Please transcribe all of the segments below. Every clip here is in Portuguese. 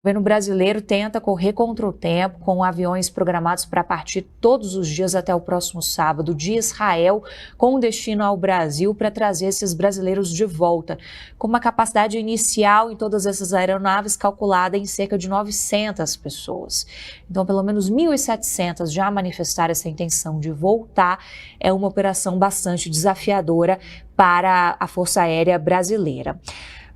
O governo brasileiro tenta correr contra o tempo, com aviões programados para partir todos os dias até o próximo sábado de Israel, com destino ao Brasil, para trazer esses brasileiros de volta, com uma capacidade inicial em todas essas aeronaves calculada em cerca de 900 pessoas. Então, pelo menos 1.700 já manifestaram essa intenção de voltar. É uma operação bastante desafiadora para a Força Aérea Brasileira.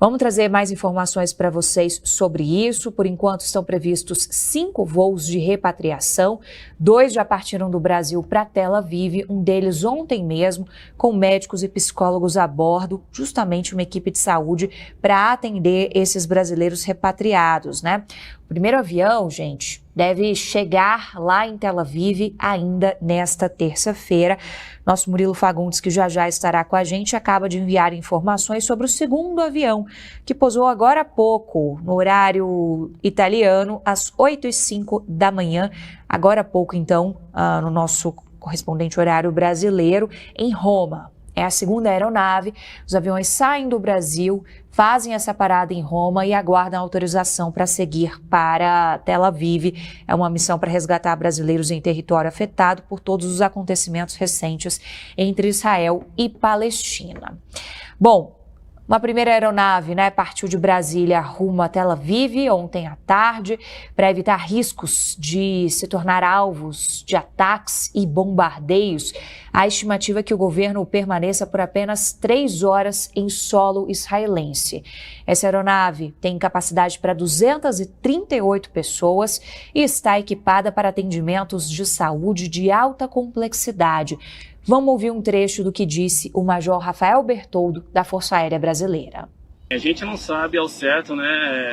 Vamos trazer mais informações para vocês sobre isso. Por enquanto, estão previstos 5 voos de repatriação. 2 já partiram do Brasil para Tel Aviv, um deles ontem mesmo, com médicos e psicólogos a bordo, justamente uma equipe de saúde para atender esses brasileiros repatriados, né? O primeiro avião, gente, deve chegar lá em Tel Aviv ainda nesta terça-feira. Nosso Murilo Fagundes, que já estará com a gente, acaba de enviar informações sobre o segundo avião, que pousou agora há pouco, no horário italiano, às 8h05 da manhã. Agora há pouco, então, no nosso correspondente horário brasileiro, em Roma. É a segunda aeronave. Os aviões saem do Brasil, fazem essa parada em Roma e aguardam autorização para seguir para Tel Aviv. É uma missão para resgatar brasileiros em território afetado por todos os acontecimentos recentes entre Israel e Palestina. Bom, uma primeira aeronave, partiu de Brasília rumo a Tel Aviv ontem à tarde para evitar riscos de se tornar alvos de ataques e bombardeios. A estimativa é que o governo permaneça por apenas 3 horas em solo israelense. Essa aeronave tem capacidade para 238 pessoas e está equipada para atendimentos de saúde de alta complexidade. Vamos ouvir um trecho do que disse o Major Rafael Bertoldo, da Força Aérea Brasileira. A gente não sabe ao certo,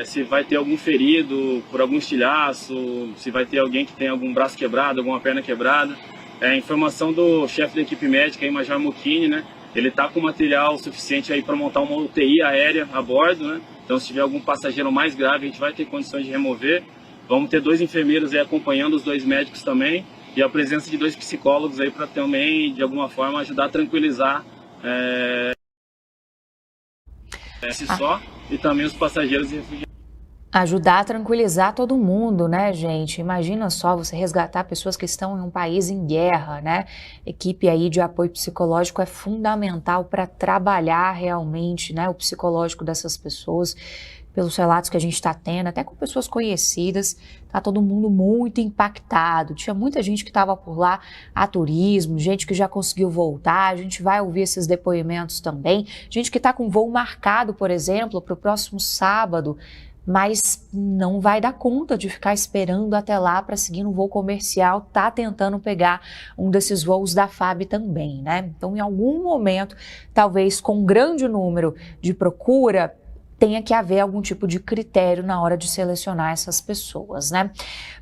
se vai ter algum ferido por algum estilhaço, se vai ter alguém que tem algum braço quebrado, alguma perna quebrada. A informação do chefe da equipe médica, aí, Major Mucchini, ele está com material suficiente aí para montar uma UTI aérea a bordo, Então, se tiver algum passageiro mais grave, a gente vai ter condições de remover. Vamos ter 2 enfermeiros aí acompanhando os 2 médicos também. E a presença de 2 psicólogos aí para também, de alguma forma, ajudar a tranquilizar e também os passageiros e refugiados. Ajudar a tranquilizar todo mundo, gente? Imagina só você resgatar pessoas que estão em um país em guerra, Equipe aí de apoio psicológico é fundamental para trabalhar realmente, o psicológico dessas pessoas. Pelos relatos que a gente está tendo, até com pessoas conhecidas, tá todo mundo muito impactado. Tinha muita gente que estava por lá a turismo, gente que já conseguiu voltar, a gente vai ouvir esses depoimentos também. Gente que está com voo marcado, por exemplo, para o próximo sábado, mas não vai dar conta de ficar esperando até lá para seguir no voo comercial, tá tentando pegar um desses voos da FAB também, Então, em algum momento, talvez com um grande número de procura, tenha que haver algum tipo de critério na hora de selecionar essas pessoas,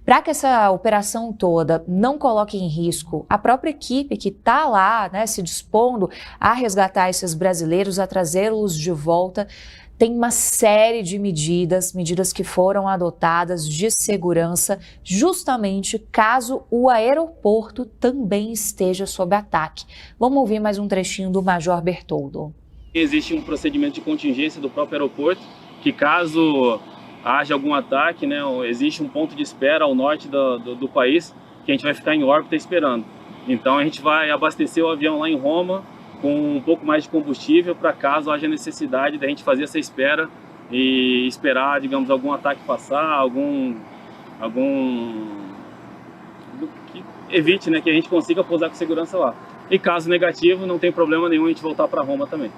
Para que essa operação toda não coloque em risco a própria equipe que está lá, se dispondo a resgatar esses brasileiros, a trazê-los de volta, tem uma série de medidas que foram adotadas de segurança, justamente caso o aeroporto também esteja sob ataque. Vamos ouvir mais um trechinho do Major Bertoldo. Existe um procedimento de contingência do próprio aeroporto, que caso haja algum ataque, existe um ponto de espera ao norte do país, que a gente vai ficar em órbita esperando. Então a gente vai abastecer o avião lá em Roma com um pouco mais de combustível, para caso haja necessidade da gente fazer essa espera e esperar, digamos, algum ataque passar, algum que evite, que a gente consiga pousar com segurança lá. E caso negativo, não tem problema nenhum a gente voltar para Roma também.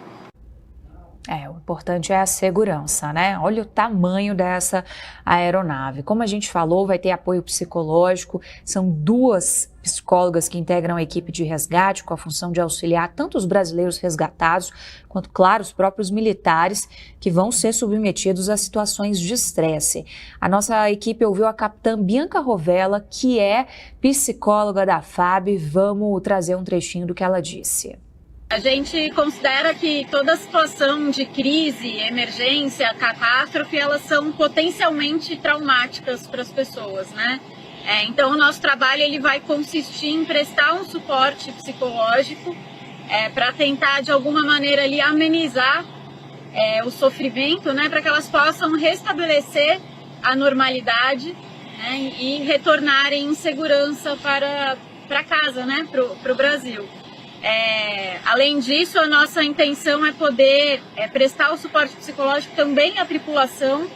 O importante é a segurança, Olha o tamanho dessa aeronave. Como a gente falou, vai ter apoio psicológico, são 2 psicólogas que integram a equipe de resgate com a função de auxiliar tanto os brasileiros resgatados, quanto, claro, os próprios militares que vão ser submetidos a situações de estresse. A nossa equipe ouviu a capitã Bianca Rovella, que é psicóloga da FAB. Vamos trazer um trechinho do que ela disse. A gente considera que toda situação de crise, emergência, catástrofe, elas são potencialmente traumáticas para as pessoas, Então, o nosso trabalho ele vai consistir em prestar um suporte psicológico para tentar, de alguma maneira, amenizar o sofrimento, para que elas possam restabelecer à normalidade, né, e retornarem em segurança para casa, né, para o Brasil. Além disso, a nossa intenção é poder prestar o suporte psicológico também à tripulação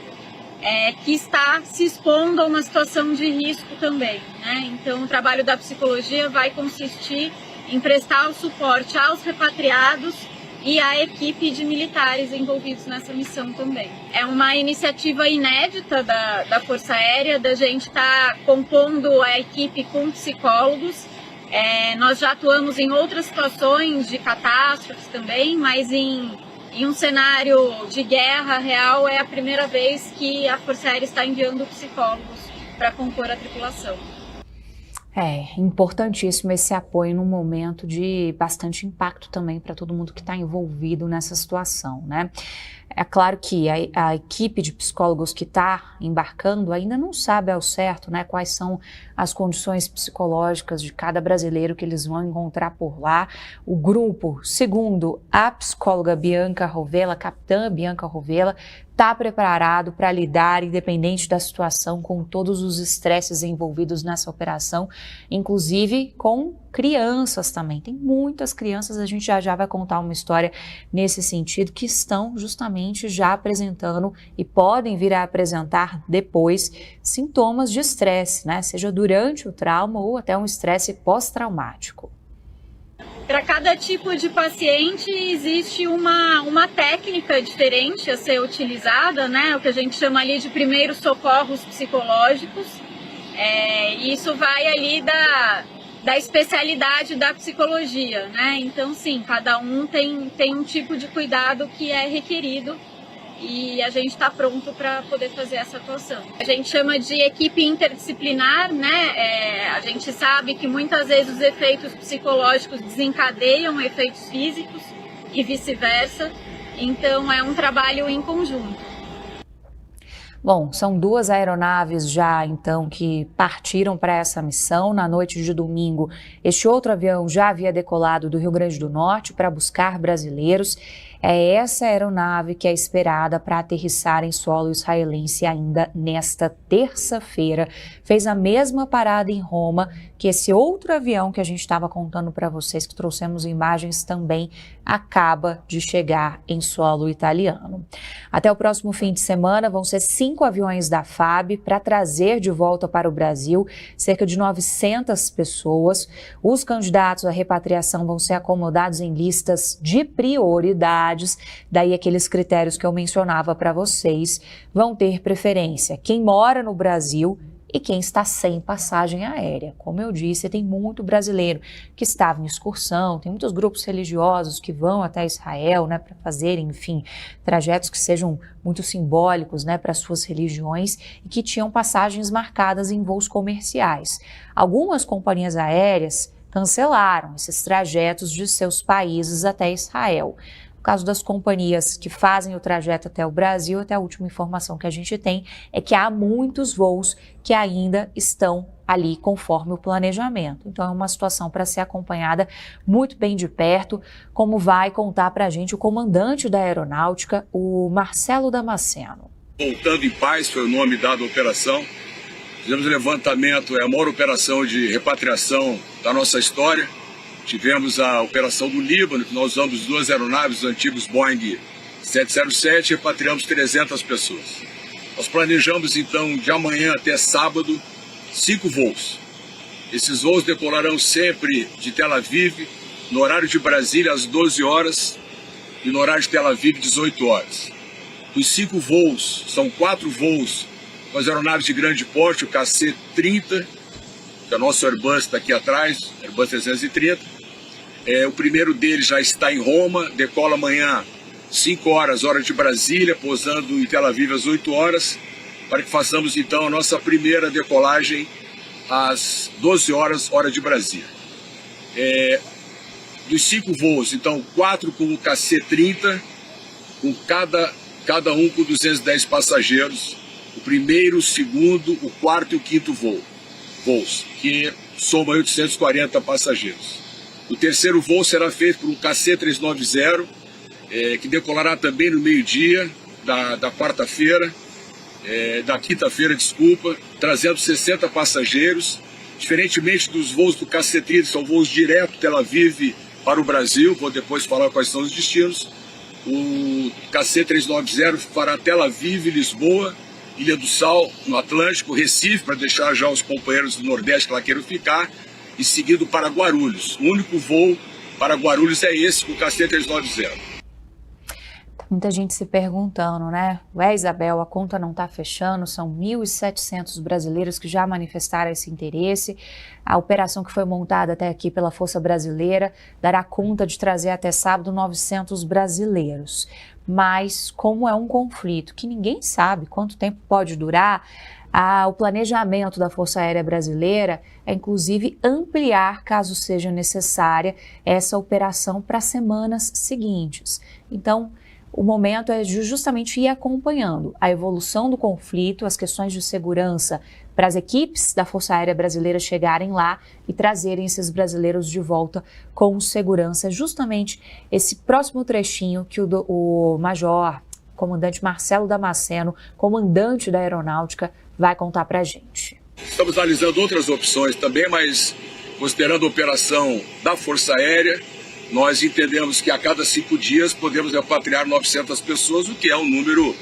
que está se expondo a uma situação de risco também, né? Então, o trabalho da psicologia vai consistir em prestar o suporte aos repatriados e à equipe de militares envolvidos nessa missão também. É uma iniciativa inédita da Força Aérea, da gente estar compondo a equipe com psicólogos. Nós já atuamos em outras situações de catástrofes também, mas em um cenário de guerra real é a primeira vez que a Força Aérea está enviando psicólogos para compor a tripulação. É importantíssimo esse apoio num momento de bastante impacto também para todo mundo que está envolvido nessa situação, né? É claro que a equipe de psicólogos que está embarcando ainda não sabe ao certo, né, quais são as condições psicológicas de cada brasileiro que eles vão encontrar por lá. O grupo, segundo a psicóloga Bianca Rovella, capitã Bianca Rovella, está preparado para lidar, independente da situação, com todos os estresses envolvidos nessa operação, inclusive com crianças também. Tem muitas crianças, a gente já vai contar uma história nesse sentido, que estão justamente já apresentando e podem vir a apresentar depois sintomas de estresse, né? Seja durante o trauma ou até um estresse pós-traumático. Para cada tipo de paciente existe uma técnica diferente a ser utilizada, né? O que a gente chama ali de primeiros socorros psicológicos. Isso vai ali da especialidade da psicologia, né? Então, sim, cada um tem um tipo de cuidado que é requerido e a gente está pronto para poder fazer essa atuação. A gente chama de equipe interdisciplinar, né? A gente sabe que muitas vezes os efeitos psicológicos desencadeiam efeitos físicos e vice-versa, então é um trabalho em conjunto. Bom, são 2 aeronaves já, então, que partiram para essa missão. Na noite de domingo, este outro avião já havia decolado do Rio Grande do Norte para buscar brasileiros. É essa aeronave que é esperada para aterrissar em solo israelense ainda nesta terça-feira. Fez a mesma parada em Roma que esse outro avião que a gente estava contando para vocês, que trouxemos imagens também, acaba de chegar em solo italiano. Até o próximo fim de semana vão ser 5 aviões da FAB para trazer de volta para o Brasil cerca de 900 pessoas. Os candidatos à repatriação vão ser acomodados em listas de prioridades, daí aqueles critérios que eu mencionava para vocês vão ter preferência. Quem mora no Brasil e quem está sem passagem aérea. Como eu disse, tem muito brasileiro que estava em excursão, tem muitos grupos religiosos que vão até Israel, né, para fazerem, enfim, trajetos que sejam muito simbólicos, né, para suas religiões e que tinham passagens marcadas em voos comerciais. Algumas companhias aéreas cancelaram esses trajetos de seus países até Israel. No caso das companhias que fazem o trajeto até o Brasil, até a última informação que a gente tem é que há muitos voos que ainda estão ali conforme o planejamento. Então é uma situação para ser acompanhada muito bem de perto, como vai contar para a gente o comandante da aeronáutica, o Marcelo Damasceno. Voltando em Paz foi o nome dado à operação. Fizemos levantamento, é a maior operação de repatriação da nossa história. Tivemos a operação do Líbano, que nós usamos 2 aeronaves antigos Boeing 707, repatriamos 300 pessoas. Nós planejamos então de amanhã até sábado 5 voos. Esses voos decolarão sempre de Tel Aviv, no horário de Brasília às 12 horas e no horário de Tel Aviv 18 horas. Os 5 voos, são 4 voos com as aeronaves de grande porte, o KC-30, que é o nosso Airbus está aqui atrás, Airbus 330. O primeiro deles já está em Roma, decola amanhã 5 horas, hora de Brasília, pousando em Tel Aviv às 8 horas, para que façamos então a nossa primeira decolagem às 12 horas, hora de Brasília. Dos 5 voos, então 4 com o KC-30, com cada um com 210 passageiros, o primeiro, o segundo, o quarto e o quinto voos, que soma 840 passageiros. O terceiro voo será feito por um KC-390, que decolará também no meio-dia da quarta-feira, da quinta-feira, trazendo 60 passageiros. Diferentemente dos voos do KC-30, são voos direto Tel Aviv para o Brasil, vou depois falar quais são os destinos. O KC-390 para Tel Aviv, Lisboa, Ilha do Sal, no Atlântico, Recife, para deixar já os companheiros do Nordeste que lá queiram ficar, e seguido para Guarulhos. O único voo para Guarulhos é esse, o KC-390. Muita gente se perguntando, né? Ué, Isabel, a conta não está fechando, são 1.700 brasileiros que já manifestaram esse interesse. A operação que foi montada até aqui pela Força Brasileira dará conta de trazer até sábado 900 brasileiros. Mas, como é um conflito que ninguém sabe quanto tempo pode durar, o planejamento da Força Aérea Brasileira é, inclusive, ampliar, caso seja necessária, essa operação para as semanas seguintes. Então, o momento é justamente ir acompanhando a evolução do conflito, as questões de segurança para as equipes da Força Aérea Brasileira chegarem lá e trazerem esses brasileiros de volta com segurança. Justamente esse próximo trechinho que o Major, comandante Marcelo Damasceno, comandante da Aeronáutica, vai contar para a gente. Estamos analisando outras opções também, mas considerando a operação da Força Aérea, nós entendemos que a cada 5 dias podemos repatriar 900 pessoas, o que é um número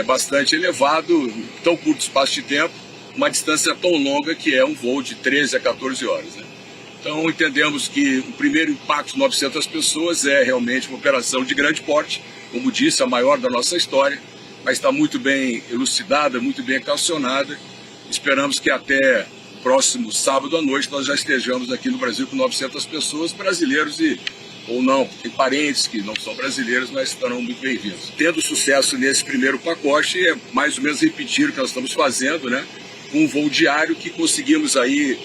bastante elevado, em tão curto espaço de tempo, uma distância tão longa que é um voo de 13 a 14 horas. Né? Então entendemos que o primeiro impacto de 900 pessoas é realmente uma operação de grande porte, como disse, a maior da nossa história, mas está muito bem elucidada, muito bem equacionada. Esperamos que até próximo sábado à noite nós já estejamos aqui no Brasil com 900 pessoas, brasileiros ou não, tem parentes que não são brasileiros, mas estarão muito bem-vindos. Tendo sucesso nesse primeiro pacote, é mais ou menos repetir o que nós estamos fazendo, né? Com um voo diário que conseguimos aí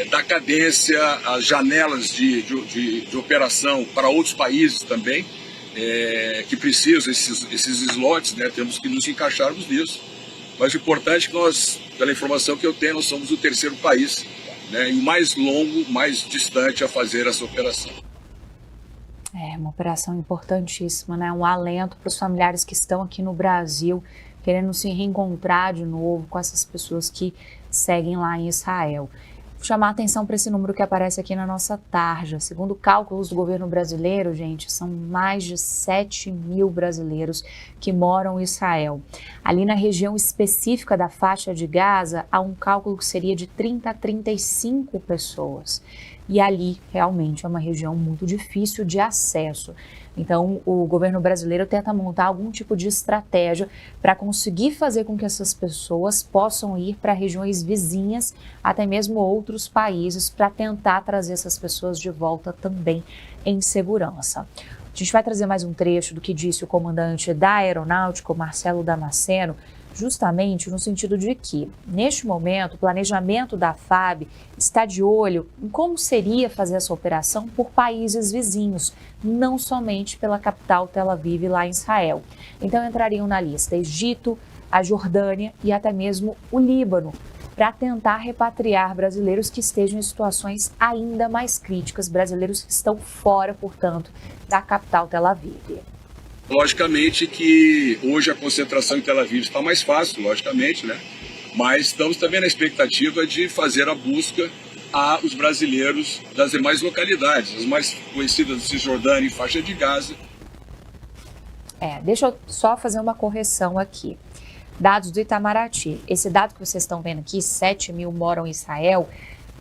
dar cadência às janelas de operação para outros países também, que precisam esses slots, né? Temos que nos encaixarmos nisso. Mas o importante é que nós, pela informação que eu tenho, nós somos o terceiro país, né, e o mais longo, mais distante a fazer essa operação. É uma operação importantíssima, né? Um alento para os familiares que estão aqui no Brasil, querendo se reencontrar de novo com essas pessoas que seguem lá em Israel. Vou chamar a atenção para esse número que aparece aqui na nossa tarja. Segundo cálculos do governo brasileiro, gente, são mais de 7 mil brasileiros que moram em Israel. Ali na região específica da faixa de Gaza, há um cálculo que seria de 30 a 35 pessoas. E ali, realmente, é uma região muito difícil de acesso. Então, o governo brasileiro tenta montar algum tipo de estratégia para conseguir fazer com que essas pessoas possam ir para regiões vizinhas, até mesmo outros países, para tentar trazer essas pessoas de volta também em segurança. A gente vai trazer mais um trecho do que disse o comandante da Aeronáutica, Marcelo Damasceno, justamente no sentido de que, neste momento, o planejamento da FAB está de olho em como seria fazer essa operação por países vizinhos, não somente pela capital Tel Aviv, lá em Israel. Então entrariam na lista Egito, a Jordânia e até mesmo o Líbano, para tentar repatriar brasileiros que estejam em situações ainda mais críticas, brasileiros que estão fora, portanto, da capital Tel Aviv. Logicamente que hoje a concentração em Tel Aviv está mais fácil, logicamente, né? Mas estamos também na expectativa de fazer a busca aos brasileiros das demais localidades, as mais conhecidas de Cisjordânia e faixa de Gaza. Deixa eu só fazer uma correção aqui. Dados do Itamaraty. Esse dado que vocês estão vendo aqui, 7 mil moram em Israel,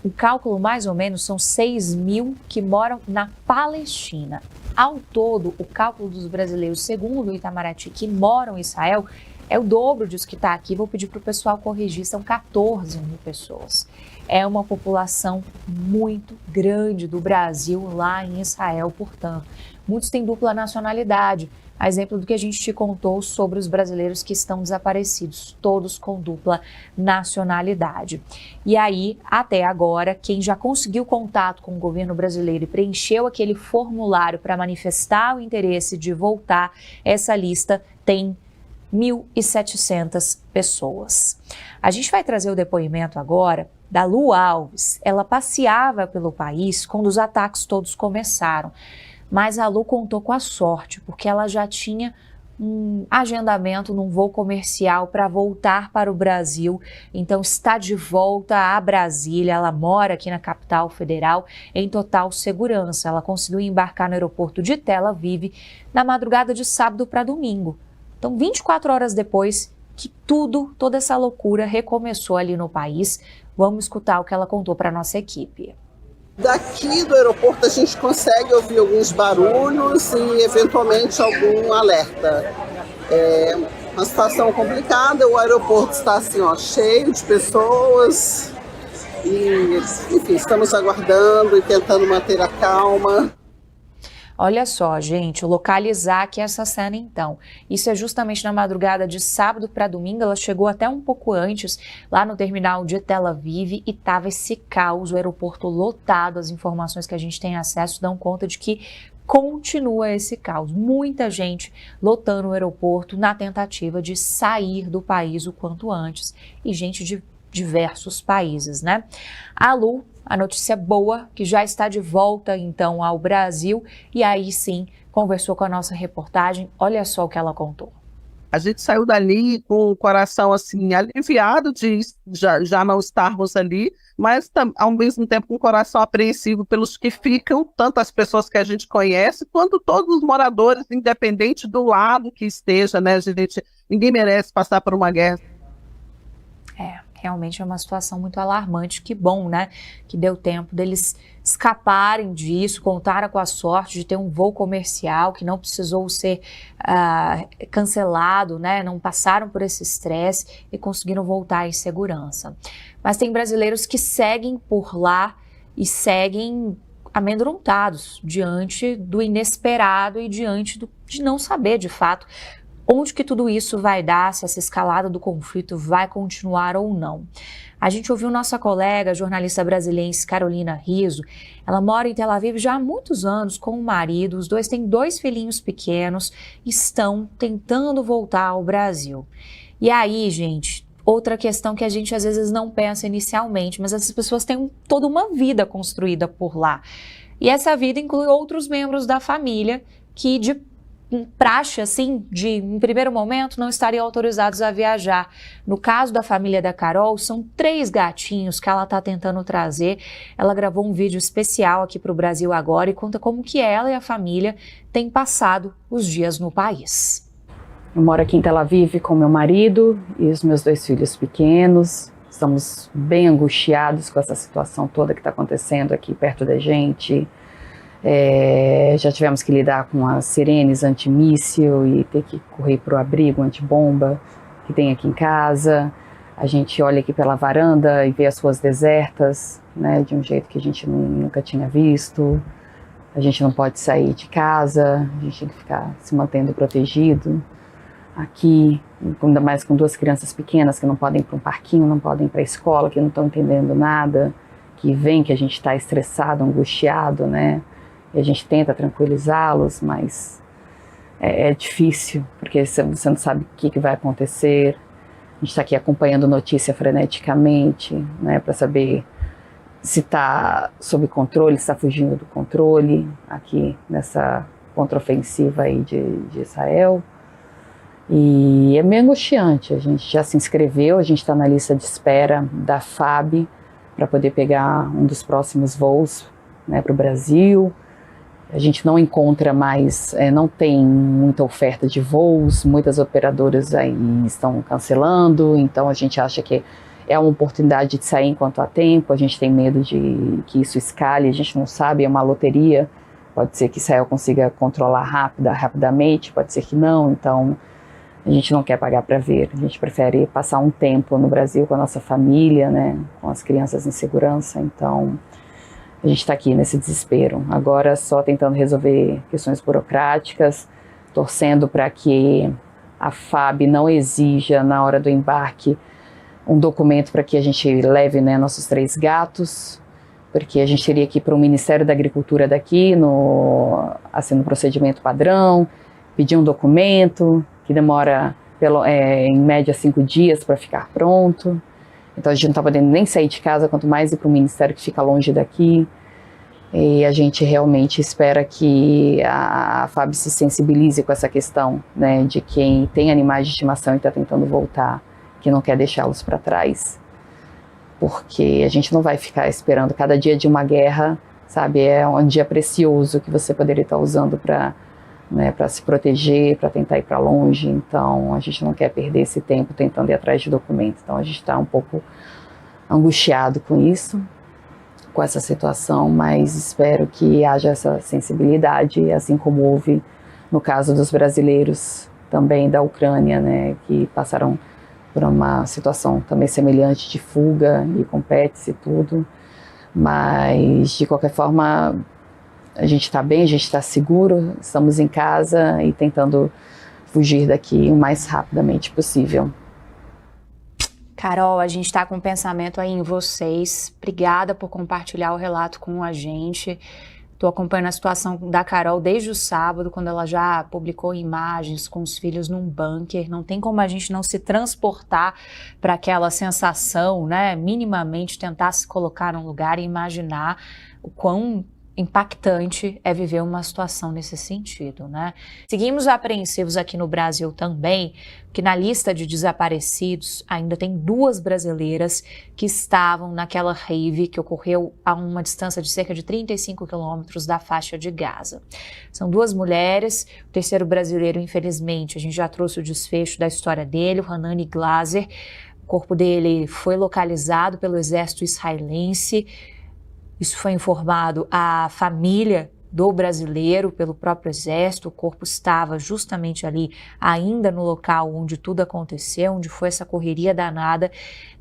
o cálculo mais ou menos são 6 mil que moram na Palestina. Ao todo, o cálculo dos brasileiros, segundo o Itamaraty, que moram em Israel, é o dobro disso que está aqui. Vou pedir para o pessoal corrigir, são 14 mil pessoas. É uma população muito grande do Brasil lá em Israel, portanto. Muitos têm dupla nacionalidade, a exemplo do que a gente te contou sobre os brasileiros que estão desaparecidos, todos com dupla nacionalidade. E aí, até agora, quem já conseguiu contato com o governo brasileiro e preencheu aquele formulário para manifestar o interesse de voltar, essa lista tem 1.700 pessoas. A gente vai trazer o depoimento agora da Lu Alves. Ela passeava pelo país quando os ataques todos começaram. Mas a Lu contou com a sorte, porque ela já tinha um agendamento num voo comercial para voltar para o Brasil. Então está de volta a Brasília. Ela mora aqui na capital federal em total segurança. Ela conseguiu embarcar no aeroporto de Tel Aviv na madrugada de sábado para domingo. Então 24 horas depois que toda essa loucura recomeçou ali no país. Vamos escutar o que ela contou para a nossa equipe. Daqui do aeroporto a gente consegue ouvir alguns barulhos e eventualmente algum alerta. É uma situação complicada, o aeroporto está assim, cheio de pessoas e, enfim, estamos aguardando e tentando manter a calma. Olha só, gente, localizar aqui essa cena então. Isso é justamente na madrugada de sábado para domingo. Ela chegou até um pouco antes lá no terminal de Tel Aviv e estava esse caos, o aeroporto lotado. As informações que a gente tem acesso dão conta de que continua esse caos. Muita gente lotando o aeroporto na tentativa de sair do país o quanto antes. E gente de diversos países, né? A Lu, a notícia boa, que já está de volta então ao Brasil e aí sim conversou com a nossa reportagem. Olha só o que ela contou. A gente saiu dali com o coração assim aliviado de já não estarmos ali, mas ao mesmo tempo com o coração apreensivo pelos que ficam, tanto as pessoas que a gente conhece, quanto todos os moradores, independente do lado que esteja, né, gente? Ninguém merece passar por uma guerra. Realmente é uma situação muito alarmante. Que bom, né? Que deu tempo deles escaparem disso, contaram com a sorte de ter um voo comercial que não precisou ser cancelado, né? Não passaram por esse estresse e conseguiram voltar em segurança. Mas tem brasileiros que seguem por lá e seguem amedrontados diante do inesperado e diante de não saber de fato onde que tudo isso vai dar, se essa escalada do conflito vai continuar ou não. A gente ouviu nossa colega, jornalista brasileira Carolina Rizzo. Ela mora em Tel Aviv já há muitos anos com o marido. Os dois têm 2 filhinhos pequenos e estão tentando voltar ao Brasil. E aí, gente, outra questão que a gente às vezes não pensa inicialmente, mas essas pessoas têm toda uma vida construída por lá. E essa vida inclui outros membros da família que de praxe, assim, em primeiro momento, não estariam autorizados a viajar. No caso da família da Carol, são 3 gatinhos que ela está tentando trazer. Ela gravou um vídeo especial aqui para o Brasil agora e conta como que ela e a família têm passado os dias no país. Eu moro aqui em Tel Aviv com meu marido e os meus 2 filhos pequenos. Estamos bem angustiados com essa situação toda que está acontecendo aqui perto da gente. Já tivemos que lidar com as sirenes antimíssil e ter que correr para o abrigo antibomba que tem aqui em casa. A gente olha aqui pela varanda e vê as ruas desertas, né, de um jeito que a gente nunca tinha visto. A gente não pode sair de casa, a gente tem que ficar se mantendo protegido aqui, ainda mais com 2 crianças pequenas que não podem ir para um parquinho, não podem ir para a escola, que não estão entendendo nada, que vem que a gente está estressado, angustiado, né? E a gente tenta tranquilizá-los, mas é difícil, porque você não sabe o que vai acontecer. A gente está aqui acompanhando notícia freneticamente, né, para saber se está sob controle, se está fugindo do controle, aqui nessa contraofensiva aí de Israel. E é meio angustiante. A gente já se inscreveu, a gente está na lista de espera da FAB para poder pegar um dos próximos voos, né, para o Brasil. A gente não encontra mais, não tem muita oferta de voos, muitas operadoras aí estão cancelando, então a gente acha que é uma oportunidade de sair enquanto há tempo. A gente tem medo de que isso escale, a gente não sabe, é uma loteria, pode ser que Israel consiga controlar rapidamente, pode ser que não, então a gente não quer pagar para ver, a gente prefere passar um tempo no Brasil com a nossa família, né, com as crianças em segurança, então a gente está aqui nesse desespero, agora só tentando resolver questões burocráticas, torcendo para que a FAB não exija na hora do embarque um documento para que a gente leve, né, nossos 3 gatos, porque a gente teria que ir para o Ministério da Agricultura daqui, no procedimento padrão, pedir um documento que demora em média 5 dias para ficar pronto. Então a gente não está podendo nem sair de casa, quanto mais ir para o ministério que fica longe daqui. E a gente realmente espera que a FAB se sensibilize com essa questão, né, de quem tem animais de estimação e está tentando voltar, que não quer deixá-los para trás. Porque a gente não vai ficar esperando cada dia de uma guerra, sabe? É um dia precioso que você poderia estar usando para se proteger, para tentar ir para longe. Então, a gente não quer perder esse tempo tentando ir atrás de documentos. Então, a gente está um pouco angustiado com isso, com essa situação, mas espero que haja essa sensibilidade, assim como houve no caso dos brasileiros também da Ucrânia, né, que passaram por uma situação também semelhante de fuga e com pets e tudo. Mas, de qualquer forma, a gente está bem, a gente está seguro, estamos em casa e tentando fugir daqui o mais rapidamente possível. Carol, a gente está com um pensamento aí em vocês. Obrigada por compartilhar o relato com a gente. Estou acompanhando a situação da Carol desde o sábado, quando ela já publicou imagens com os filhos num bunker. Não tem como a gente não se transportar para aquela sensação, né? Minimamente tentar se colocar num lugar e imaginar o quão impactante é viver uma situação nesse sentido, né? Seguimos apreensivos aqui no Brasil também, que na lista de desaparecidos ainda tem 2 brasileiras que estavam naquela rave que ocorreu a uma distância de cerca de 35 quilômetros da faixa de Gaza. São 2 mulheres, o terceiro brasileiro, infelizmente, a gente já trouxe o desfecho da história dele, o Hanani Glaser. O corpo dele foi localizado pelo exército israelense. Isso foi informado à família do brasileiro pelo próprio exército. O corpo estava justamente ali, ainda no local onde tudo aconteceu, onde foi essa correria danada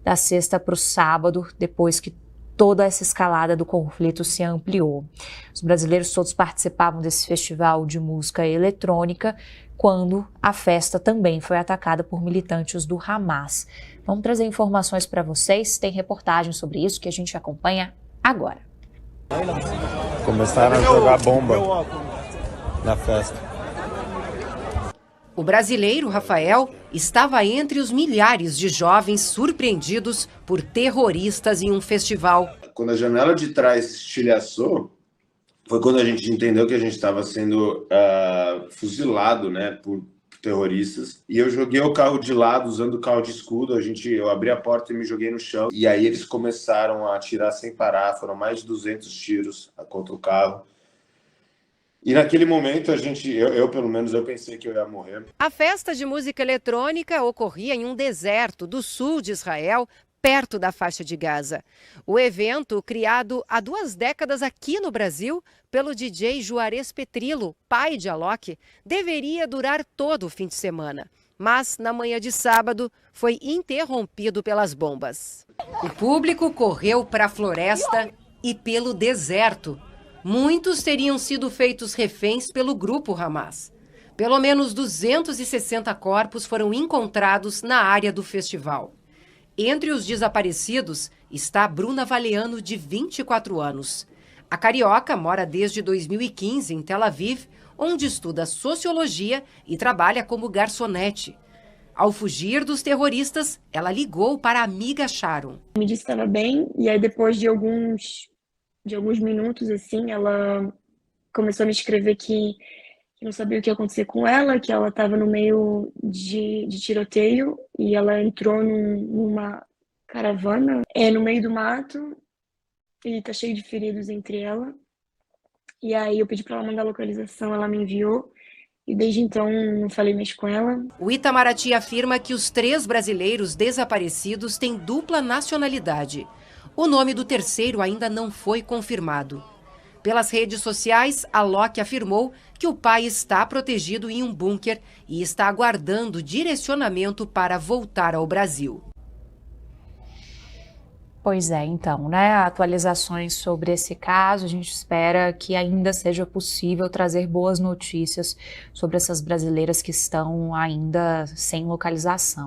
da sexta para o sábado, depois que toda essa escalada do conflito se ampliou. Os brasileiros todos participavam desse festival de música eletrônica, quando a festa também foi atacada por militantes do Hamas. Vamos trazer informações para vocês, tem reportagem sobre isso que a gente acompanha agora. Começaram a jogar bomba na festa. O brasileiro Rafael estava entre os milhares de jovens surpreendidos por terroristas em um festival. Quando a janela de trás estilhaçou, foi quando a gente entendeu que a gente estava sendo fuzilado, né, por terroristas. E eu joguei o carro de lado, usando o carro de escudo. Eu abri a porta e me joguei no chão. E aí eles começaram a atirar sem parar. Foram mais de 200 tiros contra o carro. E naquele momento, eu pelo menos, eu pensei que eu ia morrer. A festa de música eletrônica ocorria em um deserto do sul de Israel, perto da faixa de Gaza. O evento, criado há 2 décadas aqui no Brasil pelo DJ Juarez Petrillo, pai de Alok, deveria durar todo o fim de semana. Mas, na manhã de sábado, foi interrompido pelas bombas. O público correu para a floresta e pelo deserto. Muitos teriam sido feitos reféns pelo grupo Hamas. Pelo menos 260 corpos foram encontrados na área do festival. Entre os desaparecidos está Bruna Valeano, de 24 anos. A carioca mora desde 2015 em Tel Aviv, onde estuda sociologia e trabalha como garçonete. Ao fugir dos terroristas, ela ligou para a amiga Sharon. Me disse que estava bem, e aí depois de alguns minutos, assim, ela começou a me escrever que não sabia o que ia acontecer com ela, que ela estava no meio de tiroteio e ela entrou numa caravana no meio do mato e tá cheio de feridos entre ela. E aí eu pedi para ela mandar a localização, ela me enviou e desde então não falei mais com ela. O Itamaraty afirma que os 3 brasileiros desaparecidos têm dupla nacionalidade. O nome do terceiro ainda não foi confirmado. Pelas redes sociais, Alok afirmou que o pai está protegido em um bunker e está aguardando direcionamento para voltar ao Brasil. Pois é, então, né? Atualizações sobre esse caso. A gente espera que ainda seja possível trazer boas notícias sobre essas brasileiras que estão ainda sem localização.